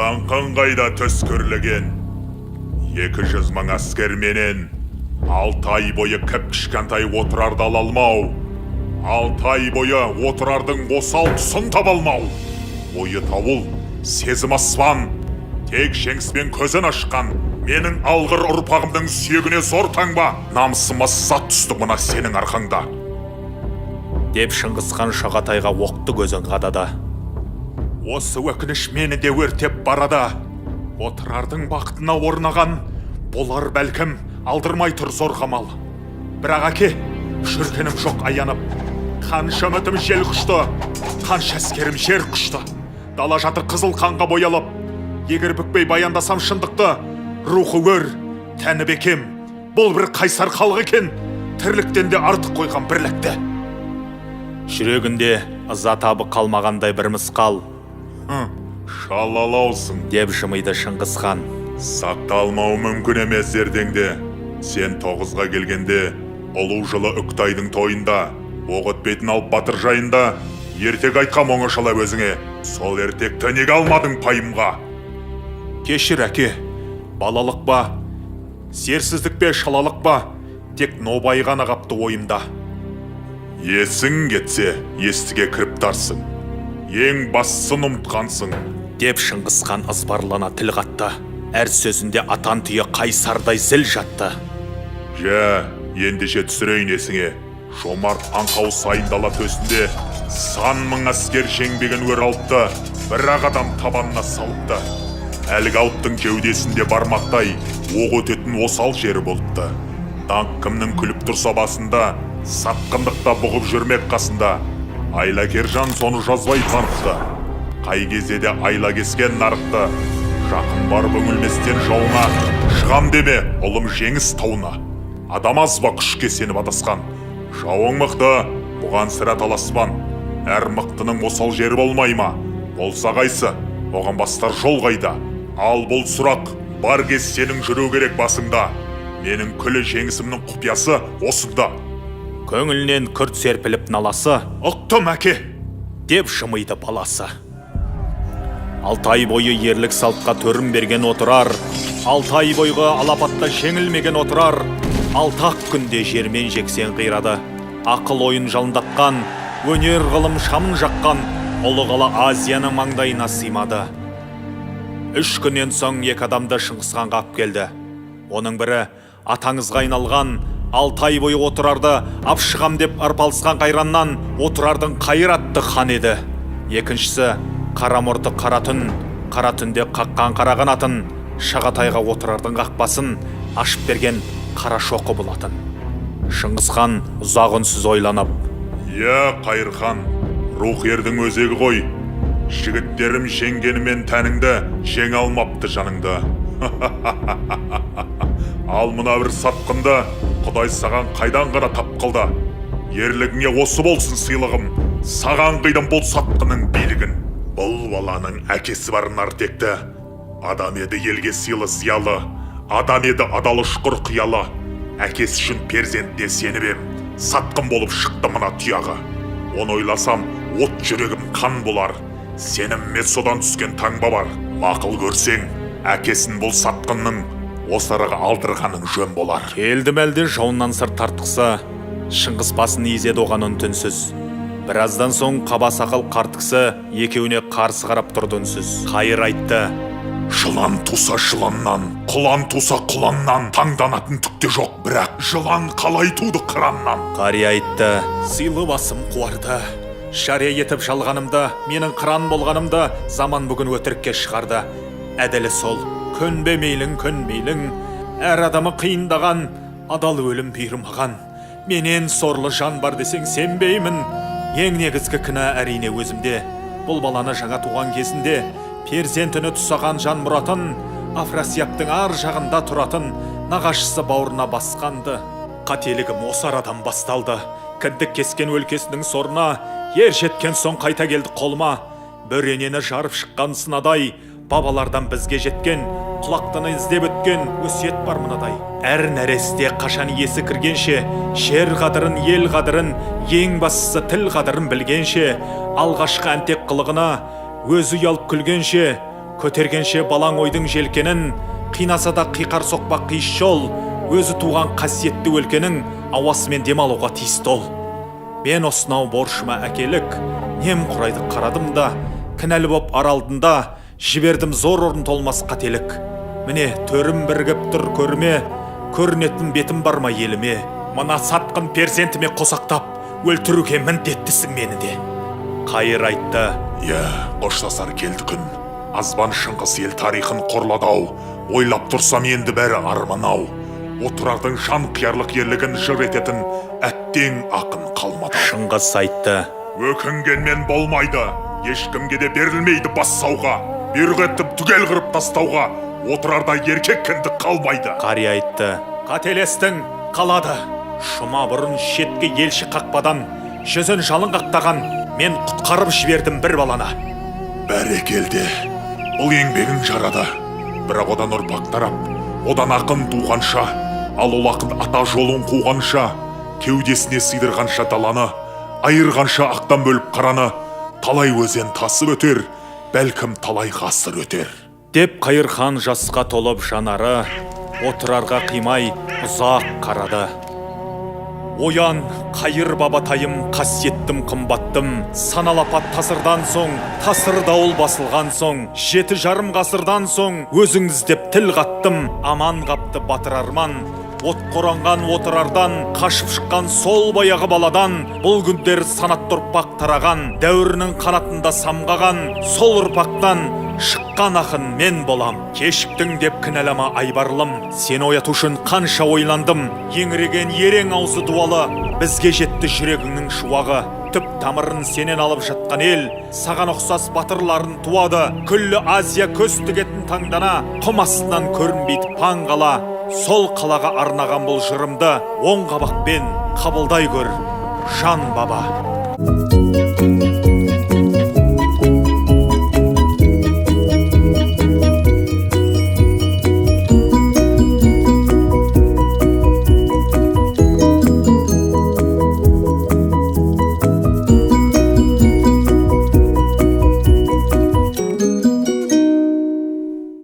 даңқың қайда төскірлеген? 200 мың әскерменен 6 ай бойы кіп-кішкентай отырарды ала алмау, 6 ай бойы отырардың осал тұсын таба алмау. Ойы тауыл, сезім аспан, тек жеңіспен көзін ашқан менің алғыр ұрпағымның сүйегіне зор таңба, намысыма сат түсті мына сенің арқаңда. Деп Шыңғысхан Шағатайға оқты көзін қадады. Осы өкініш мені де өртеп барады. Отырардың бақытына орнаған, болар бәлкім алдырмай тұр зор қамал. Бірақ әке, жүргенім жоқ аянып. Қанша үмітім жел құшты, қанша әскерім жер құшты. Дала жатыр қызыл қанға боялып. Егер бүкпей баяндасам шындықты, рухы өр, тәні бекем. Бұл бір қайсар халық екен, тірліктен де артық қойған бірлікті. Жүрегінде ыза табы қалмағандай бір мысқал. Шалалаусың, деп жымиды Шыңғысхан. Сақталмау мүмкін емес ертеңде. Сен 9-ға келгенде, ұлу жылы Үктайдың тойында, оқ өтпейтін алып батыр жайында, ертек айтқам оңашалап өзіңе. Сол ертекті неге алмадың пайымға? Кешір әке, балалық ба, серсіздік бе, шалалық ба, тек нобай ғана қапты ойымда. Есің кетсе, естіге кіріп тарсың. Ең бассын ұмытқансың. Деп Шыңғысхан ызбарлана тіл қатты. Әр сөзінде атан түйе қайсардай зіл жатты. Жә, ендеше түсірейін есіңе. Жомарт аңқау сайын дала төсінде сан мың әскер жеңбеген өр алыпты, бірақ адам табанына салыпты. Әлгі алыптың кеудесінде бармақтай оқ өтетін осал жері болыпты. Даңқ кімнің күліп тұрса басында, сатқындықта бұғып жүрмек қасында. Айлакержан соны жазбай таныпты. Қай кезде де айла кескен нарықты. Жақын барып үңілместен жауына, шығам деме, ұлым жеңіс тауына. Адам аз ба күшке сеніп адасқан. Жауың мықты, бұған сірә таласпан. Әр мықтының осал жері болмай ма? Болса қайсы, оған бастар жол қайда? Ал бұл сұрақ, бар кез сенің жүру керек басыңда. Менің күлі жеңісімнің құпиясы осында. Көңілінен күрт серпіліп наласы. Ұқтым әке, деп жымиды баласы. 6 ай бойы ерлік салтқа төрін берген отырар. 6 ай бойғы алапатта жеңілмеген отырар. 6 ақ күнде жермен жексен қирады. Ақыл ойын жалындатқан, өнер ғылым шамын жаққан ұлы қала Азияның маңдайына сыймады. 3 күннен соң 2 адамды Шыңғысханға алып келді. Оның бірі атаңызға айналған 6 ай бойы отырарды апшығам деп арпалысқан қайраннан отырардың қайратты хан еді. Екіншісі қара мұрты қара түнде қаққан қара қанатын, Шағатайға отырардың қақпасын ашып берген қара шоқы болатын. Шыңғысхан ұзақ үнсіз ойланып: «Я Қайырхан, рух ердің өзегі ғой. Жігіттерім жеңгенімен тәніңді, жеңе алмапты жаныңды. Ал мына бір сатқынды Құдай саған қайдан ғана тап қылды? Ерлігіңе осы болсын сыйлығым. Саған қидым бұл сатқының билігін. Бұл баланың әкесі бар Нартекті. Адам еді елге сыйлы зиялы, адам еді адал ұшқыр қиялы. Әкесі үшін перзентіне сеніп ем, сатқын болып шықты мына тұяғы. Оны ойласам, от жүрегім қан болар. Сенімме содан түскен таңба бар. Мақыл көрсең, әкесін бұл сатқынның осырығы алдырғаның жөн болар. Келдім әлде жауыннан сыр тартықса, Шыңғыс басын изеді оған үнсіз. Біраздан соң қаба сақал қарт кісі екеуіне қарсы қарап тұрды үнсіз. Қайыр айтты: «Жылан туса жыланнан, құлан туса құланнан таңданатын түкте жоқ, бірақ жылан қалай туды қыраннан?» Қария айтты: «Сыйлы басым қуарды. Жария етіп жалғанымды, менің қыран болғанымды заман бүгін өтірікке шығарды. Әділі сол, көнбе мейлің, көнбейлің. Әр адамы қиындаған, адал өлім бұйырмаған. Менен сорлы жан бар десең сенбеймін. Ең негізгі кінә әрине өзімде. Бұл баланы жаңа туған кезінде перзентіні тұсаған жан мұратын, Афрасияптың ар жағында тұратын нағашысы бауырына басқанды. Қателігім осы арадан басталды. Кіндік кескен өлкесінің сорына ер жеткен соң қайта келді қолыма. Бөренені жарып шыққан сынадай, бабалардан бізге жеткен, құлақтыны іздеп өткен өсиет бар мынадай. Әр нәресте қашан есі кіргенше, жер қадырын, ел қадырын, ең бастысы тіл қадырын білгенше, алғашқы әнтек қылығына өзі ұялып күлгенше, көтергенше балаң ойдың желкенін, қинаса да қиқар соқпақ қиыс жол, өзі туған қасиетті өлкенің ауасымен демалуға тиісті ол. Мен осынау борышыма әкелік, нем құрайды қарадым да, кінәлі боп аралдында, жібердім зор орын толмас қателік. Міне төрім бірігіп тұр көрме, көрінетін бетім бар ма еліме? Мына сатқын перзентіме қосақтап, өлтіруге міндеттісің мені де. Қайыр айтты: Я, қоштасар келді күн. Азбан шыңғыс ел тарихын қорладау, ойлап тұрсам енді бәрі арманау. Отырардың жан қиярлық ерлігін жыр ететін әттең ақын қалмады. Шыңғыс айтты: Өкінгенмен болмайды, ешкімге де берілмейді бассауға. Бұйрық етіп түгел қырып тастауға, отырарда еркек кіндік қалмайды. Қари айтты: Қателестің, қалады. Шұма бұрын шетке елші қақпадан, жүзін жалын қақтаған, мен құтқарып жібердім бір баланы. Бәрекелді, бұл еңбегің жарады. Бірақ одан ұрпақ тарап, одан ақын туғанша, ал ол ақын ата жолын қуғанша, кеудесіне сыйдырғанша даланы, айырғанша ақтан бөліп қараны, талай өзен тасып өтер, бәлкім талай ғасыр өтер. Деп Қайырхан жасқа толып жанары, отырарға қимай ұзақ қарады. Оян, Қайыр бабатайым, қасиеттім қымбаттым, саналапат тасырдан соң, тасыр дауыл басылған соң, 7,5 ғасырдан соң, өзіңіз деп тіл қаттым, аман қапты батыр арман. От қоранған отырардан, қашып шыққан сол баяғы баладан, бұл күндер санатты ұрпақ тараған, дәуірінің қанатында самғаған, сол ұрпақтан шыққан ақын мен болам. Кешіктің деп кінәлама айбарлым, сені ояту үшін қанша ойландым. Еңіреген ерең аузы дуалы, бізге жетті жүрегіңнің шуағы. Түп тамырын сенен алып жатқан ел, саған ұқсас батырларын туады. Күллі Азия көз тігетін таңдана, құм астынан көрінбейді паң қала. Сол қалаға арнаған бұл жырымды оң қабақпен қабылдай көр, жан баба.